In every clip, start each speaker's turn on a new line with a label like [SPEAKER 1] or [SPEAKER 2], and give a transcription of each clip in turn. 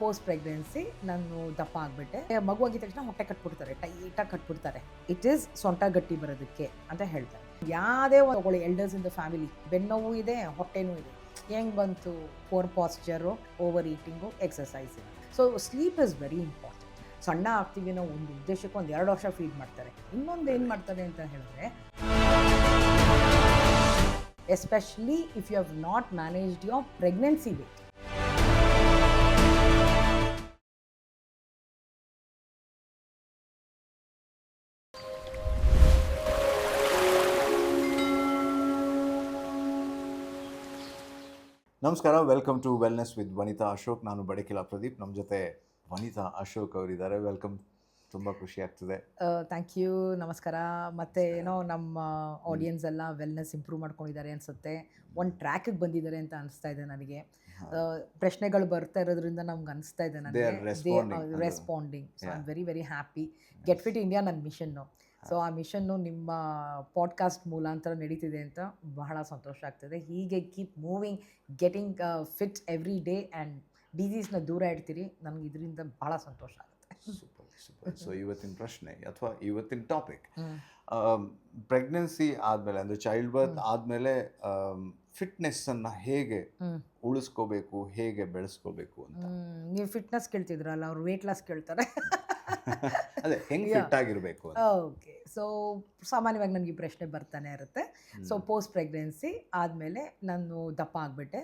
[SPEAKER 1] Post pregnancy ನಾನು ದಪ್ಪ ಆಗಿಬಿಟ್ಟೆ. ಮಗು ಆಗಿದ ತಕ್ಷಣ ಹೊಟ್ಟೆ ಕಟ್ಬಿಡ್ತಾರೆ, ಟೈಟಾಗಿ ಕಟ್ಬಿಡ್ತಾರೆ. ಇಟ್ ಈಸ್ ಸೊಂಟ ಗಟ್ಟಿ ಬರೋದಕ್ಕೆ ಅಂತ ಹೇಳ್ತಾರೆ. ಯಾವುದೇ ಒಂದು ತಗೊಳ್ಳಿ, ಎಲ್ಡರ್ಸ್ ಇನ್ ದ ಫ್ಯಾಮಿಲಿ, ಬೆನ್ನೋವು ಇದೆ, ಹೊಟ್ಟೆನೂ ಇದೆ. ಹೆಂಗೆ ಬಂತು? Poor posture, over eating, exercise. So sleep is very important. ಸಣ್ಣ ಆಗ್ತೀವಿ ನಾವು ಒಂದು ಉದ್ದೇಶಕ್ಕೆ 1-2 ವರ್ಷ ಫೀಡ್ ಮಾಡ್ತಾರೆ. ಇನ್ನೊಂದು ಏನು ಮಾಡ್ತಾರೆ ಅಂತ ಹೇಳಿದ್ರೆ, especially if you have not managed your pregnancy weight.
[SPEAKER 2] ನಮಸ್ಕಾರ, welcome to wellness with Vanita Ashok. ನಾನು ಬಡಕಿಲಾ ಪ್ರದೀಪ್. ನಮ್ಮ ಜೊತೆ ವನಿತಾ ಅಶೋಕ್ ಅವರಿದ್ದಾರೆ. ವೆಲ್ಕಮ್, ತುಂಬ ಖುಷಿ ಆಗ್ತದೆ.
[SPEAKER 1] ಥ್ಯಾಂಕ್ ಯು, ನಮಸ್ಕಾರ. ಮತ್ತು ಏನೋ ನಮ್ಮ ಆಡಿಯನ್ಸ್ ಎಲ್ಲ ವೆಲ್ನೆಸ್ ಇಂಪ್ರೂವ್ ಮಾಡ್ಕೊಂಡಿದ್ದಾರೆ ಅನಿಸುತ್ತೆ. ಒಂದು ಟ್ರ್ಯಾಕಿಗೆ ಬಂದಿದ್ದಾರೆ ಅಂತ ಅನಿಸ್ತಾ ಇದೆ ನನಗೆ. ಪ್ರಶ್ನೆಗಳು ಬರ್ತಾ ಇರೋದ್ರಿಂದ ನಮ್ಗೆ ಅನಿಸ್ತಾ ಇದೆ ನನಗೆ responding. So I am very very happy. Get fit India ನನ್ನ ಮಿಷನ್ನು. ಸೊ ಆ ಮಿಷನ್ನು ನಿಮ್ಮ ಪಾಡ್ಕಾಸ್ಟ್ ಮುಖಾಂತರ ನಡೀತಿದೆ ಅಂತ ಬಹಳ ಸಂತೋಷ ಆಗ್ತದೆ. ಹೀಗೆ keep moving, getting fit every day and ಡಿಸೀಸ್ನ ದೂರ ಇಡ್ತೀರಿ. ನನಗೆ ಇದರಿಂದ ಭಾಳ ಸಂತೋಷ ಆಗುತ್ತೆ.
[SPEAKER 2] Super super. ಸೊ ಇವತ್ತಿನ ಪ್ರಶ್ನೆ ಅಥವಾ ಇವತ್ತಿನ ಟಾಪಿಕ್, ಪ್ರೆಗ್ನೆನ್ಸಿ ಆದಮೇಲೆ ಅಂದರೆ ಚೈಲ್ಡ್ ಬರ್ತ್ ಆದಮೇಲೆ ಫಿಟ್ನೆಸ್ಸನ್ನು ಹೇಗೆ ಉಳಿಸ್ಕೋಬೇಕು, ಹೇಗೆ ಬೆಳೆಸ್ಕೋಬೇಕು ಅಂತ.
[SPEAKER 1] ನೀವು ಫಿಟ್ನೆಸ್ ಕೇಳ್ತಿದ್ರಲ್ಲ, ಅವ್ರು ವೆಯ್ಟ್ ಲಾಸ್ ಕೇಳ್ತಾರೆ.
[SPEAKER 2] ಅದೇ ಹೆಂಗೆ ಫಿಟ್ ಆಗಿರಬೇಕು ಅಂತ.
[SPEAKER 1] ಓಕೆ, ಸೊ ಸಾಮಾನ್ಯವಾಗಿ ನನಗೆ ಈ ಪ್ರಶ್ನೆ ಬರ್ತಾನೆ ಇರುತ್ತೆ. ಸೊ ಪೋಸ್ಟ್ ಪ್ರೆಗ್ನೆನ್ಸಿ ಆದಮೇಲೆ ನಾನು ದಪ್ಪ ಆಗಿಬಿಟ್ಟೆ,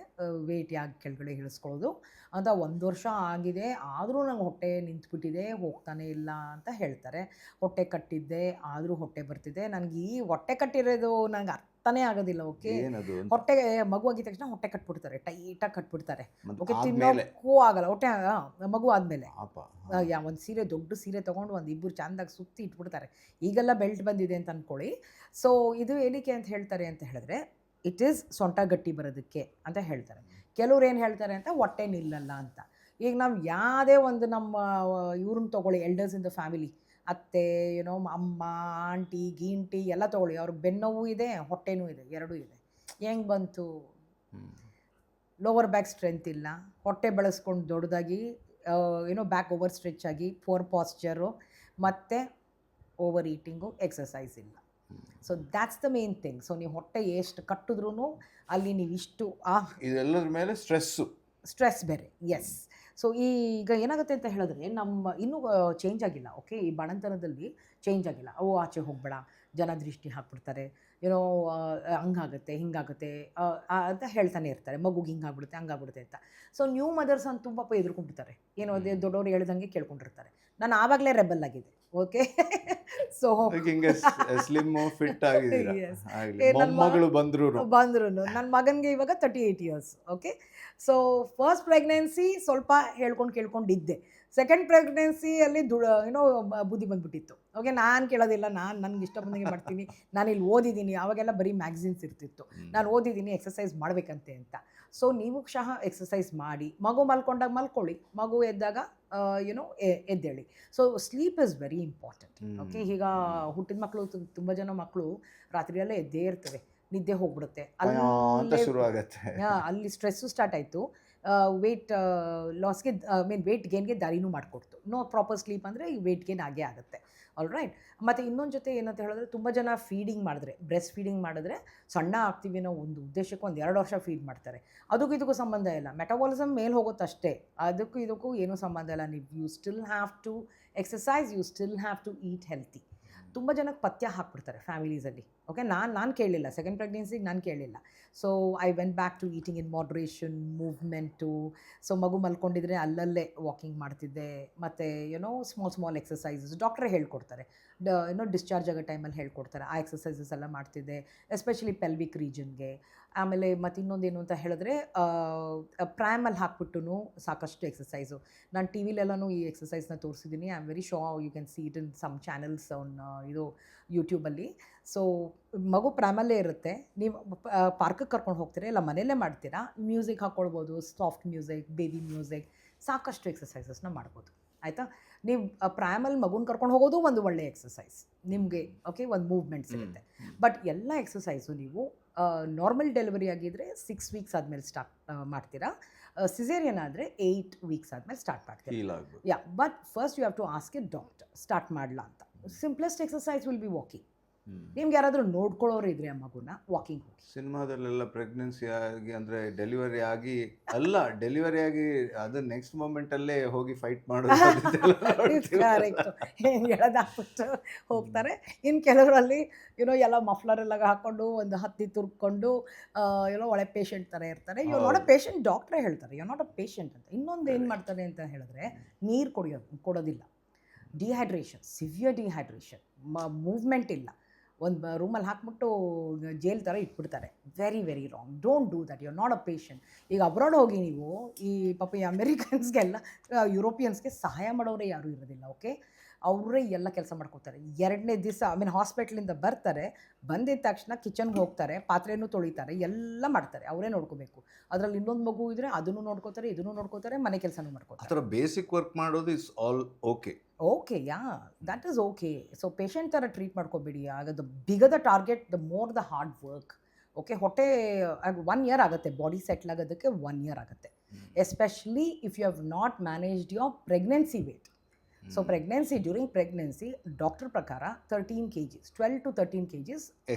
[SPEAKER 1] ವೆಯ್ಟ್ ಯಾಕೆ ಕೆಳಗಡೆ ಇಳಿಸ್ಕೊಳ್ಳೋದು ಅಂತ 1 ವರ್ಷ ಆಗಿದೆ, ಆದರೂ ನಂಗೆ ಹೊಟ್ಟೆ ನಿಂತ್ಬಿಟ್ಟಿದೆ, ಹೋಗ್ತಾನೆ ಇಲ್ಲ ಅಂತ ಹೇಳ್ತಾರೆ. ಹೊಟ್ಟೆ ಕಟ್ಟಿದ್ದೆ, ಆದರೂ ಹೊಟ್ಟೆ ಬರ್ತಿದೆ. ನನಗೆ ಈ ಹೊಟ್ಟೆ ಕಟ್ಟಿರೋದು ನನಗೆ ಅರ್ಥನೇ ಆಗೋದಿಲ್ಲ. ಓಕೆ, ಹೊಟ್ಟೆ ಮಗು ಆಗಿದ ತಕ್ಷಣ ಹೊಟ್ಟೆ ಕಟ್ಬಿಡ್ತಾರೆ, ಟೈಟಾಗಿ ಕಟ್ಬಿಡ್ತಾರೆ. ಓಕೆ, ತಿನ್ನೋಕ್ಕೂ ಆಗಲ್ಲ. ಹೊಟ್ಟೆ ಮಗು ಆದಮೇಲೆ ಒಂದು ಸೀರೆ, ದೊಡ್ಡ ಸೀರೆ ತೊಗೊಂಡು ಒಂದು ಇಬ್ಬರು ಚೆಂದಾಗಿ ಸುತ್ತಿ ಇಟ್ಬಿಡ್ತಾರೆ. ಈಗೆಲ್ಲ ಬೆಲ್ಟ್ ಬಂದಿದೆ ಅಂತ ಅಂದ್ಕೊಳ್ಳಿ. ಸೊ ಇದು ಏನಕ್ಕೆ ಅಂತ ಹೇಳ್ತಾರೆ ಅಂತ ಹೇಳಿದ್ರೆ, ಇಟ್ ಈಸ್ ಸೊಂಟ ಗಟ್ಟಿ ಬರೋದಕ್ಕೆ ಅಂತ ಹೇಳ್ತಾರೆ. ಕೆಲವ್ರು ಏನು ಹೇಳ್ತಾರೆ ಅಂತ, ಹೊಟ್ಟೆ ನಿಲ್ಲಲ್ಲ ಅಂತ. ಈಗ ನಾವು ಯಾವುದೇ ಒಂದು ನಮ್ಮ ಇವ್ರನ್ನ ತೊಗೊಳ್ಳಿ, ಎಲ್ಡರ್ಸ್ ಇನ್ ದ ಫ್ಯಾಮಿಲಿ, ಅತ್ತೆ, ಏನೋ ಅಮ್ಮ, ಆಂಟಿ, ಗೀಂಟಿ ಎಲ್ಲ ತೊಗೊಳ್ಳಿ, ಅವ್ರಿಗೆ ಬೆನ್ನೋವು ಇದೆ, ಹೊಟ್ಟೆನೂ ಇದೆ, ಎರಡೂ ಇದೆ. ಹೆಂಗೆ ಬಂತು? ಲೋವರ್ ಬ್ಯಾಕ್ ಸ್ಟ್ರೆಂತ್ ಇಲ್ಲ, ಹೊಟ್ಟೆ ಬೆಳೆಸ್ಕೊಂಡು ದೊಡ್ಡದಾಗಿ, ಏನೋ ಬ್ಯಾಕ್ ಓವರ್ ಸ್ಟ್ರೆಚ್ ಆಗಿ, ಪೋರ್ ಪಾಸ್ಚರು, ಮತ್ತು ಓವರ್ ಈಟಿಂಗು, ಎಕ್ಸಸೈಸ್ ಇಲ್ಲ. So that's the main thing. So ನೀವು ಹೊಟ್ಟೆ ಎಷ್ಟು ಕಟ್ಟಿದ್ರೂ ಅಲ್ಲಿ ನೀವು ಇಷ್ಟು
[SPEAKER 2] ಇದೆಲ್ಲದ್ರ ಮೇಲೆ ಸ್ಟ್ರೆಸ್ ಬೇರೆ. ಎಸ್. ಸೊ ಈಗ ಏನಾಗುತ್ತೆ ಅಂತ ಹೇಳಿದ್ರೆ, ನಮ್ಮ ಇನ್ನೂ ಚೇಂಜ್ ಆಗಿಲ್ಲ. ಓಕೆ, ಈ ಬಾಣಂತನದಲ್ಲಿ ಚೇಂಜ್ ಆಗಿಲ್ಲ. ಆಚೆ ಹೋಗಬೇಡ, ಜನ ದೃಷ್ಟಿ ಹಾಕ್ಬಿಡ್ತಾರೆ, ಏನೋ ಹಂಗಾಗುತ್ತೆ, ಹಿಂಗಾಗುತ್ತೆ ಅಂತ ಹೇಳ್ತಾನೆ ಇರ್ತಾರೆ. ಮಗುಗೆ ಹಿಂಗಾಗ್ಬಿಡುತ್ತೆ, ಹಂಗಾಗ್ಬಿಡುತ್ತೆ ಅಂತ. ಸೊ ನ್ಯೂ ಮದರ್ಸ್ ಅಂತ ತುಂಬ ಎದುರ್ಕೊಂಡ್ಬಿಡ್ತಾರೆ. ಏನೋ ಅದೇ ದೊಡ್ಡವ್ರು ಹೇಳ್ದಂಗೆ ಕೇಳ್ಕೊಂಡಿರ್ತಾರೆ. ನಾನು ಆವಾಗಲೇ ರೆಬಲ್ ಆಗಿದೆ. ಓಕೆ, ಸೊ ಸ್ಲಿಮ್ ಫಿಟ್ ಆಗಿದ್ದೀರಾ. ಮಗಳು ಬಂದ್ರು
[SPEAKER 1] ನನ್ನ ಮಗನಿಗೆ ಇವಾಗ 38 years. Okay, so first pregnancy ಸ್ವಲ್ಪ ಕೇಳ್ಕೊಂಡಿದ್ದೆ. ಸೆಕೆಂಡ್ ಪ್ರೆಗ್ನೆನ್ಸಿಯಲ್ಲಿ ಏನೋ ಬುದ್ಧಿ ಬಂದ್ಬಿಟ್ಟಿತ್ತು. ಓಕೆ, ನಾನು ಕೇಳೋದಿಲ್ಲ, ನನಗೆ ಇಷ್ಟ ಬಂದಂಗೆ ಮಾಡ್ತೀನಿ, ನಾನಿಲ್ಲಿ ಓದಿದ್ದೀನಿ. ಆವಾಗೆಲ್ಲ ಬರೀ ಮ್ಯಾಗ್ಝಿನ್ಸ್ ಇರ್ತಿತ್ತು, ನಾನು ಓದಿದ್ದೀನಿ ಎಕ್ಸಸೈಸ್ ಮಾಡಬೇಕಂತೆ ಅಂತ. ಸೊ ನೀವು ಸಹ ಎಕ್ಸಸೈಸ್ ಮಾಡಿ, ಮಗು ಮಲ್ಕೊಂಡಾಗ ಮಲ್ಕೊಳ್ಳಿ, ಮಗು ಎದ್ದಾಗ ಏನೋ ಎದ್ದೇಳಿ. So sleep is very important. Okay, ಈಗ ಹುಟ್ಟಿದ ಮಕ್ಕಳು, ತುಂಬ ಜನ ಮಕ್ಕಳು ರಾತ್ರಿಯಲ್ಲೇ ಎದ್ದೇ ಇರ್ತವೆ, ನಿದ್ದೆ ಹೋಗ್ಬಿಡುತ್ತೆ, ಅಲ್ಲಿ ಸ್ಟ್ರೆಸ್ಸು ಸ್ಟಾರ್ಟ್ ಆಯಿತು, ವೆಯ್ಟ್ ಲಾಸ್ಗೆ ವೆಯ್ಟ್ ಗೇನ್ಗೆ ದಾರಿನೂ ಮಾಡಿಕೊಡ್ತು. ನೋ ಪ್ರಾಪರ್ ಸ್ಲೀಪ್ ಅಂದರೆ ಈ ವೆಯ್ಟ್ ಗೇನ್ ಆಗೇ ಆಗುತ್ತೆ. All right. ಮತ್ತು ಇನ್ನೊಂದು ಜೊತೆ ಏನಂತ ಹೇಳಿದ್ರೆ, ತುಂಬ ಜನ ಫೀಡಿಂಗ್ ಮಾಡಿದ್ರೆ, ಬ್ರೆಸ್ಟ್ ಫೀಡಿಂಗ್ ಮಾಡಿದ್ರೆ ಸಣ್ಣ ಆಗ್ತೀವಿ ನಾವು ಒಂದು ಉದ್ದೇಶಕ್ಕೆ 1-2 ವರ್ಷ ಫೀಡ್ ಮಾಡ್ತಾರೆ. ಅದಕ್ಕೂ ಇದಕ್ಕೂ ಸಂಬಂಧ ಇಲ್ಲ, ಮೆಟಬಾಲಿಸಮ್ ಮೇಲೆ ಹೋಗುತ್ತಷ್ಟೇ, ಅದಕ್ಕೂ ಇದಕ್ಕೂ ಏನೂ ಸಂಬಂಧ ಇಲ್ಲ. ನೀವು you still have to exercise, you still have to eat healthy. ತುಂಬ ಜನಕ್ಕೆ ಪಥ್ಯ ಹಾಕ್ಬಿಡ್ತಾರೆ ಫ್ಯಾಮಿಲೀಸಲ್ಲಿ. ಓಕೆ, ನಾನು ಕೇಳಲಿಲ್ಲ, ಸೆಕೆಂಡ್ ಪ್ರೆಗ್ನೆನ್ಸಿಗೆ ನಾನು ಕೇಳಲಿಲ್ಲ. So I went back to eating in moderation, movement. So ಮಗು ಮಲ್ಕೊಂಡಿದ್ರೆ ಅಲ್ಲಲ್ಲೇ ವಾಕಿಂಗ್ ಮಾಡ್ತಿದ್ದೆ, ಮತ್ತು ಏನೋ ಸ್ಮಾಲ್ ಎಕ್ಸಸೈಸಸ್ ಡಾಕ್ಟ್ರೇ ಹೇಳ್ಕೊಡ್ತಾರೆ, ಏನೋ ಡಿಸ್ಚಾರ್ಜ್ ಆಗೋ ಟೈಮಲ್ಲಿ ಹೇಳ್ಕೊಡ್ತಾರೆ. ಆ ಎಕ್ಸಸೈಸಸ್ ಎಲ್ಲ ಮಾಡ್ತಿದ್ದೆ, ಎಸ್ಪೆಷಲಿ ಪೆಲ್ವಿಕ್ ರೀಜನ್ಗೆ. ಆಮೇಲೆ ಮತ್ತು ಇನ್ನೊಂದೇನು ಅಂತ ಹೇಳಿದ್ರೆ, ಪ್ರೈಮಲ್ಲಿ ಹಾಕ್ಬಿಟ್ಟು ಸಾಕಷ್ಟು ಎಕ್ಸಸೈಸು. ನಾನು ಟಿ ವಿಲೆಲ್ಲನೂ ಈ ಎಕ್ಸಸೈಸ್ನ ತೋರಿಸಿದ್ದೀನಿ. I am very sure you can see it in some channels on ಇದು ಯೂಟ್ಯೂಬಲ್ಲಿ. ಸೊ ಮಗು ಪ್ರೈಮಲ್ಲೇ ಇರುತ್ತೆ, ನೀವು ಪಾರ್ಕಿಗೆ ಕರ್ಕೊಂಡು ಹೋಗ್ತೀರಾ, ಇಲ್ಲ ಮನೆಯಲ್ಲೇ ಮಾಡ್ತೀರಾ, ಮ್ಯೂಸಿಕ್ ಹಾಕ್ಕೊಳ್ಬೋದು, ಸಾಫ್ಟ್ ಮ್ಯೂಸಿಕ್, ಬೇಬಿ ಮ್ಯೂಸಿಕ್, ಸಾಕಷ್ಟು ಎಕ್ಸಸೈಸಸ್ನ ಮಾಡ್ಬೋದು. ಆಯಿತಾ? ನೀವು ಪ್ರೈಮಲ್ಲಿ ಮಗುನ ಕರ್ಕೊಂಡು ಹೋಗೋದು ಒಂದು ಒಳ್ಳೆಯ ಎಕ್ಸಸೈಸ್ ನಿಮಗೆ. ಓಕೆ, ಒಂದು ಮೂವ್ಮೆಂಟ್ಸ್ ಇರುತ್ತೆ. ಬಟ್ ಎಲ್ಲ ಎಕ್ಸಸೈಸು ನೀವು ನಾರ್ಮಲ್ ಡೆಲಿವರಿ ಆಗಿದ್ದರೆ 6 ವೀಕ್ಸ್ ಆದಮೇಲೆ ಸ್ಟಾರ್ಟ್ ಮಾಡ್ತೀರಾ. ಸಿಸೇರಿಯನ್ ಆದರೆ 8 ವೀಕ್ಸ್ ಆದಮೇಲೆ ಸ್ಟಾರ್ಟ್ ಮಾಡ್ತೀವಿ.
[SPEAKER 3] ಫೀಲ್ ಆಗ್ಬೋದು.
[SPEAKER 1] Yeah, but first you have to ask a doctor start ಮಾಡಲ ಅಂತ. Simplest exercise will be walking. ನಿಮ್ಗೆ ಯಾರಾದರೂ ನೋಡ್ಕೊಳ್ಳೋರು ಇದ್ರೆ ಆ ಮಗುನ, ವಾಕಿಂಗ್ ಹೋಗಿ.
[SPEAKER 3] ಸಿನಿಮಾದಲ್ಲೆಲ್ಲ ಪ್ರೆಗ್ನೆನ್ಸಿ ಆಗಿ ಅಂದರೆ ಡೆಲಿವರಿ ಆಗಿ ಅದು ನೆಕ್ಸ್ಟ್ ಮೂಮೆಂಟಲ್ಲೇ ಹೋಗಿ ಫೈಟ್ ಮಾಡೋದು
[SPEAKER 1] ಕರೆಕ್ಟು, ಎಳೆದಾಕ್ಬಿಟ್ಟು ಹೋಗ್ತಾರೆ. ಇನ್ನು ಕೆಲವರಲ್ಲಿ ಎಲ್ಲ ಮಫ್ಲರ್ ಎಲ್ಲ ಹಾಕ್ಕೊಂಡು ಒಂದು ಹತ್ತಿ ತುರ್ಕೊಂಡು ಒಳ್ಳೆ ಪೇಷಂಟ್ ಥರ ಇರ್ತಾರೆ. ಇವ್ ನಾಟ್ ಅ ಪೇಷಂಟ್, ಡಾಕ್ಟ್ರೇ ಹೇಳ್ತಾರೆ ಯು ನಾಟ್ ಅ ಪೇಷಂಟ್ ಅಂತ. ಇನ್ನೊಂದು ಏನು ಮಾಡ್ತಾರೆ ಅಂತ ಹೇಳಿದ್ರೆ, ನೀರು ಕೊಡೋದಿಲ್ಲ. ಡಿಹೈಡ್ರೇಷನ್, ಸಿವಿಯರ್ ಡಿಹೈಡ್ರೇಷನ್, ಮೂವ್ಮೆಂಟ್ ಇಲ್ಲ, ಒಂದು ರೂಮಲ್ಲಿ ಹಾಕ್ಬಿಟ್ಟು ಜೇಲ್ ಥರ ಇಟ್ಬಿಡ್ತಾರೆ. Very very wrong. Don't do that. You are not a patient. ಈಗ ಅಬ್ರಾಡ್ ಹೋಗಿ ನೀವು ಈ ಪಾಪ ಈ ಅಮೆರಿಕನ್ಸ್ಗೆಲ್ಲ, ಯುರೋಪಿಯನ್ಸ್ಗೆ ಸಹಾಯ ಮಾಡೋರೇ ಯಾರೂ ಇರೋದಿಲ್ಲ. ಓಕೆ, ಅವರೇ ಎಲ್ಲ ಕೆಲಸ ಮಾಡ್ಕೋತಾರೆ. 2ನೇ ದಿವಸ ಹಾಸ್ಪಿಟ್ಲಿಂದ ಬರ್ತಾರೆ, ಬಂದಿದ್ದ ತಕ್ಷಣ ಕಿಚನ್ಗೆ ಹೋಗ್ತಾರೆ, ಪಾತ್ರೆನೂ ತೊಳಿತಾರೆ, ಎಲ್ಲ ಮಾಡ್ತಾರೆ, ಅವರೇ ನೋಡ್ಕೋಬೇಕು. ಅದರಲ್ಲಿ ಇನ್ನೊಂದು ಮಗು ಇದ್ದರೆ ಅದನ್ನು ನೋಡ್ಕೋತಾರೆ, ಇದನ್ನು ನೋಡ್ಕೋತಾರೆ, ಮನೆ ಕೆಲಸನೂ ಮಾಡ್ಕೋತಾರೆ.
[SPEAKER 3] ಆ ಥರ ಬೇಸಿಕ್ ವರ್ಕ್ ಮಾಡೋದು is all okay.
[SPEAKER 1] Okay, yeah, that is okay. So patient ಥರ ಟ್ರೀಟ್ ಮಾಡ್ಕೋಬೇಡಿ. ಆಗ the bigger the target, the more the hard work. Okay, ಹೊಟ್ಟೆ 1 ಇಯರ್ ಆಗುತ್ತೆ, ಬಾಡಿ ಸೆಟ್ಲ್ ಆಗೋದಕ್ಕೆ 1 ಇಯರ್ ಆಗುತ್ತೆ. Especially if you have not managed your pregnancy weight. So during pregnancy doctor ಪ್ರಕಾರ 13 kgs, 12 to 13 kgs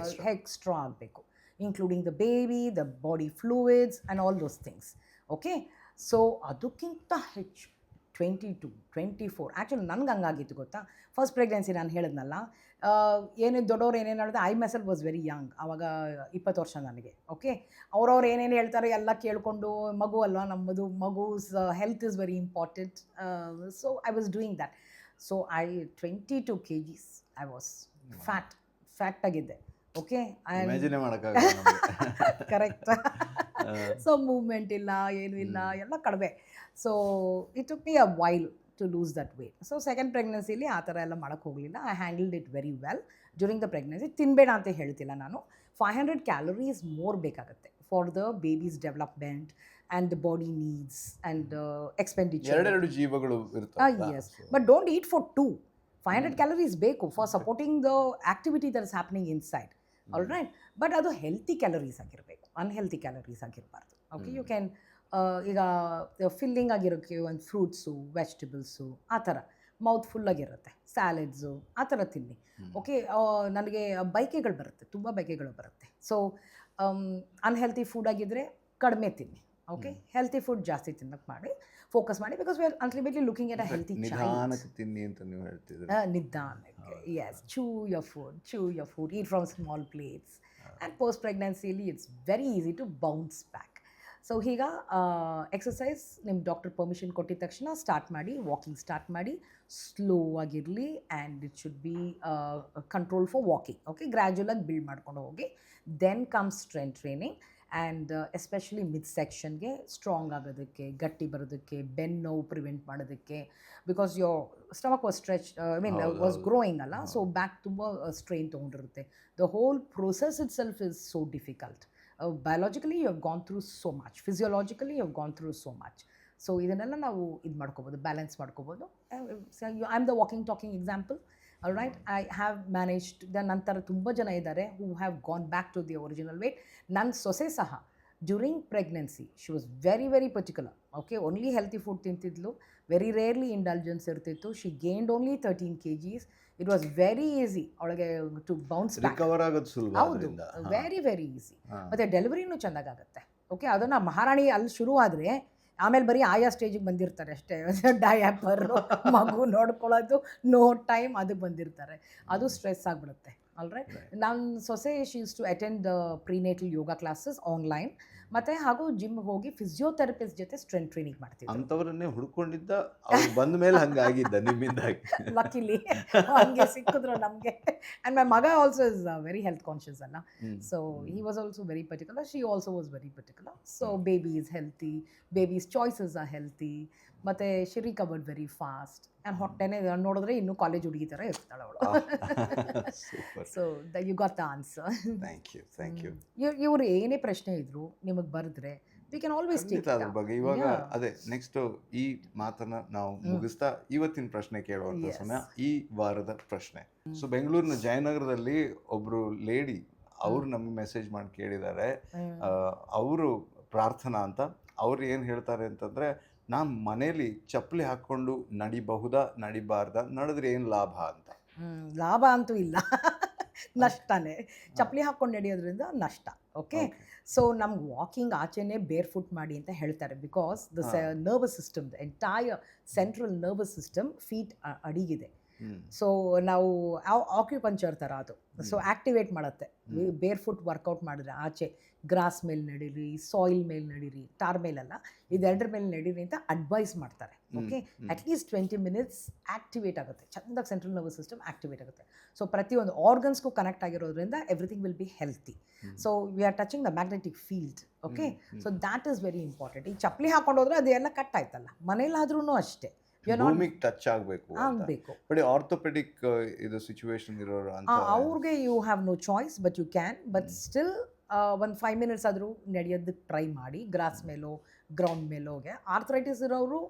[SPEAKER 1] extra ಆಗಬೇಕು, including the baby, the body fluids and all those things. Okay, so ಅದಕ್ಕಿಂತ ಹೆಚ್ಚು 22, 24. Actually ನನಗೆ ಹಂಗಾಗಿತ್ತು ಗೊತ್ತಾ, first pregnancy ನಾನು ಹೇಳಿದ್ನಲ್ಲ, ದೊಡ್ಡವ್ರು ಏನೇನು ಹೇಳಿದ್ರೆ, I myself was very Young, ಆವಾಗ 20 ವರ್ಷ ನನಗೆ. ಓಕೆ, ಅವ್ರವ್ರು ಏನೇನು ಹೇಳ್ತಾರೆ ಎಲ್ಲ ಕೇಳಿಕೊಂಡು, ಮಗು ಅಲ್ವಾ ನಮ್ಮದು, ಮಗುಸ್ health is very important. So I was doing that. So 22 kgs I was fat ಆಗಿದ್ದೆ. ಓಕೆ,
[SPEAKER 3] ಇಮ್ಯಾಜಿನೇ ಮಾಡೋಕ್ಕಾಗಲ್ಲ.
[SPEAKER 1] ಕರೆಕ್ಟ್. ಸೊ ಮೂವ್ಮೆಂಟ್ ಇಲ್ಲ, ಏನೂ ಇಲ್ಲ, ಎಲ್ಲ ಕಡಿಮೆ. So it took me a while to lose that weight. So second ಪ್ರೆಗ್ನೆನ್ಸಿಲಿ ಆ ಥರ ಎಲ್ಲ ಮಾಡೋಕ್ಕೆ ಹೋಗಲಿಲ್ಲ. I handled it very well during the pregnancy. ತಿನ್ನಬೇಡ ಅಂತ ಹೇಳ್ತಿಲ್ಲ ನಾನು. 500 calories ಮೋರ್ ಬೇಕಾಗುತ್ತೆ for the baby's development and the body needs and expenditure.
[SPEAKER 3] 2 ಜೀವಗಳು ಇರ್ತವೆ.
[SPEAKER 1] Yes, but don't eat for 2. 500 calories ಬೇಕು for supporting the activity that is happening inside. All right, but ಅದು healthy calories ಆಗಿರಬೇಕು, unhealthy calories ಆಗಿರಬಾರ್ದು. Okay, you can ಈಗ filling ಆಗಿರೋಕ್ಕೆ ಒಂದು fruits, vegetables, ಆ ಥರ ಮೌತ್ ಫುಲ್ಲಾಗಿರುತ್ತೆ, ಸ್ಯಾಲೆಡ್ಸು, ಆ ಥರ ತಿನ್ನಿ. ಓಕೆ, ನನಗೆ ಬೈಕೆಗಳು ಬರುತ್ತೆ, ತುಂಬ ಬೈಕೆಗಳು ಬರುತ್ತೆ. ಸೊ ಅನ್ಹೆಲ್ತಿ ಫುಡ್ ಆಗಿದ್ದರೆ ಕಡಿಮೆ ತಿನ್ನಿ. ಓಕೆ, ಹೆಲ್ತಿ ಫುಡ್ ಜಾಸ್ತಿ ತಿನ್ನೋಕ್ಕೆ ಮಾಡಿ, ಫೋಕಸ್ ಮಾಡಿ, because we are ultimately looking at a healthy
[SPEAKER 3] ನಿಧಾನಕ್ಕೆ ತಿನ್ನಿ ಅಂತ ನೀವು ಹೇಳ್ತಿದ್ರೆ.
[SPEAKER 1] ನಿಧಾನಕ್ಕೆ, S, chew your food, eat from small plates. And post pregnancy it's very easy to bounce back. So ಈಗ ಎಕ್ಸಸೈಸ್ ನಿಮ್ಮ ಡಾಕ್ಟರ್ ಪರ್ಮಿಷನ್ ಕೊಟ್ಟಿದ ತಕ್ಷಣ ಸ್ಟಾರ್ಟ್ ಮಾಡಿ, ವಾಕಿಂಗ್ ಸ್ಟಾರ್ಟ್ ಮಾಡಿ, ಸ್ಲೋ ಆಗಿರಲಿ, and it should be control for walking. Okay, ಗ್ರ್ಯಾಜುಯಲಾಗಿ build ಮಾಡ್ಕೊಂಡು ಹೋಗಿ. Then comes strength training, and especially mid ಸೆಕ್ಷನ್ಗೆ ಸ್ಟ್ರಾಂಗ್ ಆಗೋದಕ್ಕೆ, ಗಟ್ಟಿ ಬರೋದಕ್ಕೆ, ಬೆನ್ನು ನೋವು ಪ್ರಿವೆಂಟ್ ಮಾಡೋದಕ್ಕೆ, because your stomach was stretch, was growing ಅಲ್ಲ, ಸೊ ಬ್ಯಾಕ್ ತುಂಬ ಸ್ಟ್ರೈನ್ ತೊಗೊಂಡಿರುತ್ತೆ. The whole process itself is so difficult. Biologically you have gone through so much, physiologically you have gone through so much. So ಇದನ್ನೆಲ್ಲ ನಾವು ಇದು ಮಾಡ್ಕೋಬೋದು, balance ಮಾಡ್ಕೋಬೋದು. I am the walking talking example. All right, I have managed. ನಂತರ ತುಂಬ ಜನ ಇದ್ದಾರೆ who have gone back to the original weight. ನನ್ನ ಸೊಸೆ ಸಹ during pregnancy she was very very particular. Okay, only healthy food ತಿಂತಿದ್ಲು, very rarely indulgence ಇರ್ತಿತ್ತು. She gained only 13 kgs. It was very easy ಅವಳಿಗೆ ಟು ಬೌನ್ಸ್ ಬ್ಯಾಕ್.
[SPEAKER 3] ರಿಕವರ್ ಆಗೋದು ಸುಲಭ.
[SPEAKER 1] ಹೌದು, very very easy. ಮತ್ತು ಡೆಲಿವರಿನೂ ಚೆನ್ನಾಗಾಗುತ್ತೆ. ಓಕೆ, ಅದನ್ನು ಮಹಾರಾಣಿ ಅಲ್ಲಿ ಶುರು ಆದರೆ ಆಮೇಲೆ ಬರೀ ಆಯಾ ಸ್ಟೇಜಿಗೆ ಬಂದಿರ್ತಾರೆ ಅಷ್ಟೇ. ಡಯಾಪರು, ಮಗು ನೋಡ್ಕೊಳ್ಳೋದು, ನೋ ಟೈಮ್, ಅದು ಬಂದಿರ್ತಾರೆ. ಅದು ಸ್ಟ್ರೆಸ್ ಆಗಿಬಿಡುತ್ತೆ. ಆಲ್ರೈಟ್, ನನ್ನ ಸೊಸೆ she used to attend prenatal yoga classes online, ಮತ್ತು ಹಾಗೂ ಜಿಮ್ ಹೋಗಿ ಫಿಸಿಯೋಥೆರಪಿಸ್ಟ್ ಜೊತೆ ಸ್ಟ್ರೆಂತ್ ಟ್ರೈನಿಂಗ್ ಮಾಡ್ತೀವಿ.
[SPEAKER 3] ಅಂಥವ್ರನ್ನೇ ಹುಡ್ಕೊಂಡಿದ್ದ, ಅವ್ರು ಬಂದ ಮೇಲೆ ಹಂಗಾಗಿದ್ದ ನಿಮ್ಮಿಂದಾಗಿ.
[SPEAKER 1] ಲಕ್ಕಿಲಿ ಹಂಗೆ ಸಿಕ್ಕಿದ್ರು ನಮಗೆ. ಆ್ಯಂಡ್ ಮೈ ಮಗ also is very health conscious ಅಲ್ಲ, so he was also very particular, she also was very particular. So baby is healthy, baby's choices are healthy, ಮತ್ತು she recovered very fast. And ಹೊಟ್ಟೆನೇ ನೋಡಿದ್ರೆ ಇನ್ನೂ college ಹುಡುಗಿ ಥರ ಇರ್ತಾಳೆ ಅವಳು. So you got the answer.
[SPEAKER 3] Thank you.
[SPEAKER 1] ಇವ್ರು ಏನೇ ಪ್ರಶ್ನೆ ಇದ್ರು ನಿಮಗೆ ಬರೆದ್ರೆ ವಿ ಕ್ಯಾನ್ ಆಲ್ವೇಸ್ ಟೇಕ್
[SPEAKER 3] ಅದ್ರ ಬಗ್ಗೆ. ಇವಾಗ ಅದೇ ನೆಕ್ಸ್ಟ್ ಈ ಮಾತನ್ನ ನಾವು ಮುಗಿಸ್ತಾ ಇವತ್ತಿನ ಪ್ರಶ್ನೆ ಕೇಳುವಂತ ಸಮಯ, ಈ ವಾರದ ಪ್ರಶ್ನೆ. ಸೊ ಬೆಂಗಳೂರಿನ ಜಯನಗರದಲ್ಲಿ ಒಬ್ರು ಲೇಡಿ, ಅವರು ನಮ್ಗೆ ಮೆಸೇಜ್ ಮಾಡಿ ಕೇಳಿದ್ದಾರೆ. ಅವರು ಪ್ರಾರ್ಥನಾ ಅಂತ, ಅವ್ರು ಏನು ಹೇಳ್ತಾರೆ ಅಂತಂದರೆ, ನಾನು ಮನೇಲಿ ಚಪ್ಪಲಿ ಹಾಕ್ಕೊಂಡು ನಡಿಬಹುದಾ ನಡಿಬಾರ್ದಾ, ನಡೆದ್ರೆ ಏನು ಲಾಭ ಅಂತ.
[SPEAKER 1] ಲಾಭ ಅಂತೂ ಇಲ್ಲ, ನಷ್ಟನೇ. ಚಪ್ಪಲಿ ಹಾಕ್ಕೊಂಡು ನಡೆಯೋದ್ರಿಂದ ನಷ್ಟ. ಓಕೆ, ಸೊ ನಮ್ಗೆ ವಾಕಿಂಗ್ ಆಚೆನೇ ಬೇರ್ ಫುಟ್ ಮಾಡಿ ಅಂತ ಹೇಳ್ತಾರೆ. Because the nervous system, the entire central nervous system feet ಅಡಿಗಿದೆ. ಸೊ ನಾವು ಆಕ್ಯುಪಂಚರ್ ಥರ ಅದು. ಸೊ ಆ್ಯಕ್ಟಿವೇಟ್ ಮಾಡುತ್ತೆ. ಬೇರ್ ಫುಟ್ ವರ್ಕೌಟ್ ಮಾಡಿದ್ರೆ ಆಚೆ ಗ್ರಾಸ್ ಮೇಲೆ ನಡೀರಿ, ಸಾಯಿಲ್ ಮೇಲೆ ನಡೀರಿ, ಟಾರ್ ಮೇಲಲ್ಲ, ಇದೆರಡರ ಮೇಲೆ ನಡೀರಿ ಅಂತ ಅಡ್ವೈಸ್ ಮಾಡ್ತಾರೆ. ಓಕೆ, ಅಟ್ಲೀಸ್ಟ್ 20 minutes ಆ್ಯಕ್ಟಿವೇಟ್ ಆಗುತ್ತೆ, ಚೆಂದಾಗಿ ಸೆಂಟ್ರಲ್ ನರ್ವಸ್ ಸಿಸ್ಟಮ್ ಆ್ಯಕ್ಟಿವೇಟ್ ಆಗುತ್ತೆ. ಸೊ ಪ್ರತಿಯೊಂದು ಆರ್ಗನ್ಸ್ಗೂ ಕನೆಕ್ಟ್ ಆಗಿರೋದ್ರಿಂದ everything will be healthy. So we are touching the magnetic field. Okay, so that is very important. ಈ ಚಪ್ಪಲಿ ಹಾಕೊಂಡು ಹೋದ್ರೆ ಅದೆಲ್ಲ ಕಟ್ ಆಯ್ತಲ್ಲ, ಮನೇಲಾದ್ರೂ ಅಷ್ಟೇ
[SPEAKER 3] ಭೂಮಿಗೆ ಟಚ್ ಆಗಬೇಕು
[SPEAKER 1] ಆಗಬೇಕು.
[SPEAKER 3] ಬಟ್ ಆರ್ಥೋಪೆಡಿಕ್ ಇದು ಸಿಚುವೇಶನ್ ಇರೋರು ಅಂತ
[SPEAKER 1] ಅವ್ರಿಗೆ you have no choice, but you can. But still ಒಂದು 5 minutes ಆದರೂ ನಡೆಯೋದಕ್ಕೆ ಟ್ರೈ ಮಾಡಿ, ಗ್ರಾಸ್ ಮೇಲೋ ಗ್ರೌಂಡ್ ಮೇಲೋಗೆ. ಆರ್ಥರೈಟಿಸ್ ಇರೋರು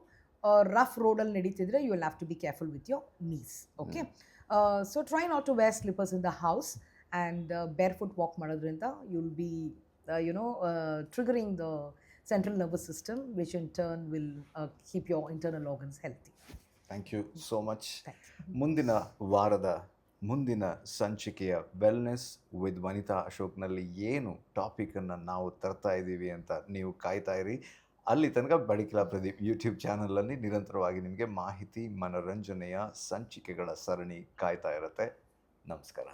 [SPEAKER 1] ರಫ್ ರೋಡಲ್ಲಿ ನಡೀತಿದ್ರೆ you will have to be careful with your knees. Okay, so try not to wear slippers in the house and ಬೇರ್ foot walk ಮಾಡೋದ್ರಿಂದ you will be triggering the central nervous system, which in turn will keep your internal organs healthy.
[SPEAKER 3] Thank you so much. ಮುಂದಿನ ವಾರದ ಮುಂದಿನ ಸಂಚಿಕೆಯ wellness with ವನಿತಾ ಅಶೋಕ್ನಲ್ಲಿ ಏನು ಟಾಪಿಕನ್ನು ನಾವು ತರ್ತಾ ಇದ್ದೀವಿ ಅಂತ ನೀವು ಕಾಯ್ತಾ ಇರಿ. ಅಲ್ಲಿ ತನಕ ಬಡಿಕಿಲಾ ಪ್ರದೀಪ್ ಯೂಟ್ಯೂಬ್ ಚಾನಲಲ್ಲಿ ನಿರಂತರವಾಗಿ ನಿಮಗೆ ಮಾಹಿತಿ, ಮನೋರಂಜನೆಯ ಸಂಚಿಕೆಗಳ ಸರಣಿ ಕಾಯ್ತಾ ಇರುತ್ತೆ. ನಮಸ್ಕಾರ.